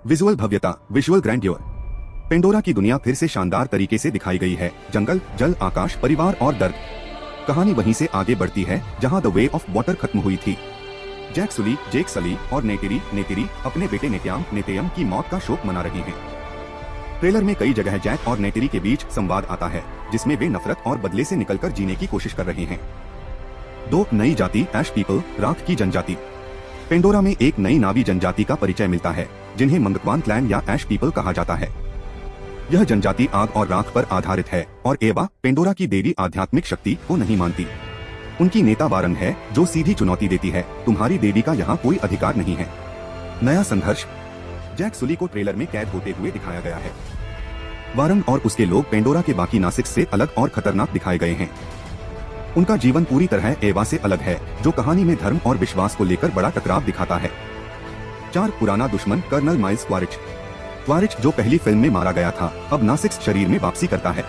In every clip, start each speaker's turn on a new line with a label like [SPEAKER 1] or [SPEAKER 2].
[SPEAKER 1] Visual भव्यता, visual grandeur. Pandora की दुनिया फिर से शानदार तरीके से दिखाई गई है। जंगल, जल, आकाश, परिवार और दर्द। कहानी वहीं से आगे बढ़ती है जहां द वे ऑफ वाटर खत्म हुई थी। जेक सली और नेतेरी अपने बेटे नेतेयम की मौत का शोक मना रहे हैं। ट्रेलर में कई जगह जैक और नेतेरी के बीच संवाद आता है, जिसमें वे नफरत और बदले से निकलकर जीने की कोशिश कर रहे हैं। दो नई जाति, ऐश पीपल, राख की जनजाति। पेंडोरा में एक नई नावी जनजाति का परिचय मिलता है, जिन्हें मंगक्वान क्लैन या ऐश पीपल कहा जाता है। यह जनजाति आग और राख पर आधारित है और एवा, पेंडोरा की देवी, आध्यात्मिक शक्ति को नहीं मानती। उनकी नेता वारंग है, जो सीधी चुनौती देती है, तुम्हारी देवी का यहाँ कोई अधिकार नहीं है। नया संघर्ष। जैक सुली को ट्रेलर में कैद होते हुए दिखाया गया है। वारंग और उसके लोग पेंडोरा के बाकी नासिक्स से अलग और खतरनाक दिखाए गए हैं। उनका जीवन पूरी तरह एवा से अलग है, जो कहानी में धर्म और विश्वास को लेकर बड़ा टकराव दिखाता है। 4 पुराना दुश्मन, कर्नल माइल्स क्वारिच जो पहली फिल्म में मारा गया था, अब नासिक्स शरीर में वापसी करता है।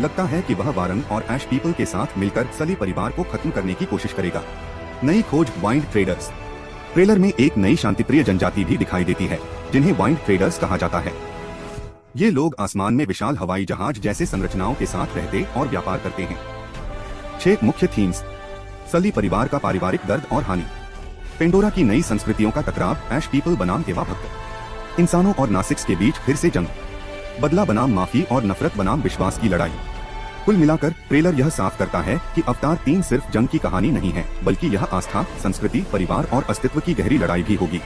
[SPEAKER 1] लगता है कि वह वारंग और ऐश पीपल के साथ मिलकर सली परिवार को खत्म करने की कोशिश करेगा। नई खोज, वाइंड ट्रेडर्स। ट्रेलर में एक नई शांतिप्रिय जनजाति भी दिखाई देती है, जिन्हें वाइंड ट्रेडर्स कहा जाता है। ये लोग आसमान में विशाल हवाई जहाज जैसे संरचनाओं के साथ रहते और व्यापार करते हैं। 6 मुख्य थीम्स। सली परिवार का पारिवारिक दर्द और हानि। पेंडोरा की नई संस्कृतियों का टकराव, ऐश पीपल बनाम एवा भक्त। इंसानों और नासिक्स के बीच फिर से जंग। बदला बनाम माफी और नफरत बनाम विश्वास की लड़ाई। कुल मिलाकर ट्रेलर यह साफ करता है कि अवतार 3 सिर्फ जंग की कहानी नहीं है, बल्कि यह आस्था, संस्कृति, परिवार और अस्तित्व की गहरी लड़ाई भी होगी।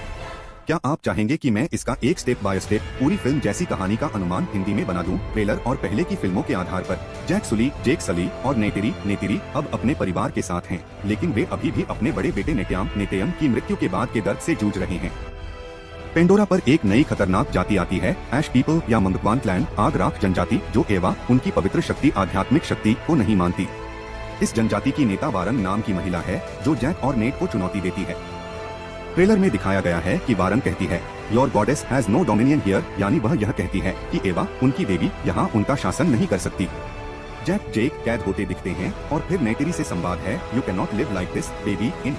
[SPEAKER 1] क्या आप चाहेंगे कि मैं इसका एक स्टेप बाय स्टेप पूरी फिल्म जैसी कहानी का अनुमान हिंदी में बना दूं? ट्रेलर और पहले की फिल्मों के आधार पर जेक सली और नेतेरी अब अपने परिवार के साथ हैं, लेकिन वे अभी भी अपने बड़े बेटे नेतेयम की मृत्यु के बाद के दर्द से जूझ रहे हैं। पेंडोरा पर एक नई खतरनाक जाति आती है, ऐश पीपल या मंगक्वान क्लैन, आग राख जनजाति, जो एवा, उनकी पवित्र शक्ति, आध्यात्मिक शक्ति को नहीं मानती। इस जनजाति की नेता वारंग नाम की महिला है, जो जैक और नेट को चुनौती देती है। ट्रेलर में दिखाया गया है कि वारंग कहती है, your goddess has no dominion here, यानी वह यह कहती है कि एवा, उनकी देवी, यहाँ उनका शासन नहीं कर सकती। जेक कैद होते दिखते हैं और फिर नेतेरी से संवाद है, you can not live like this baby in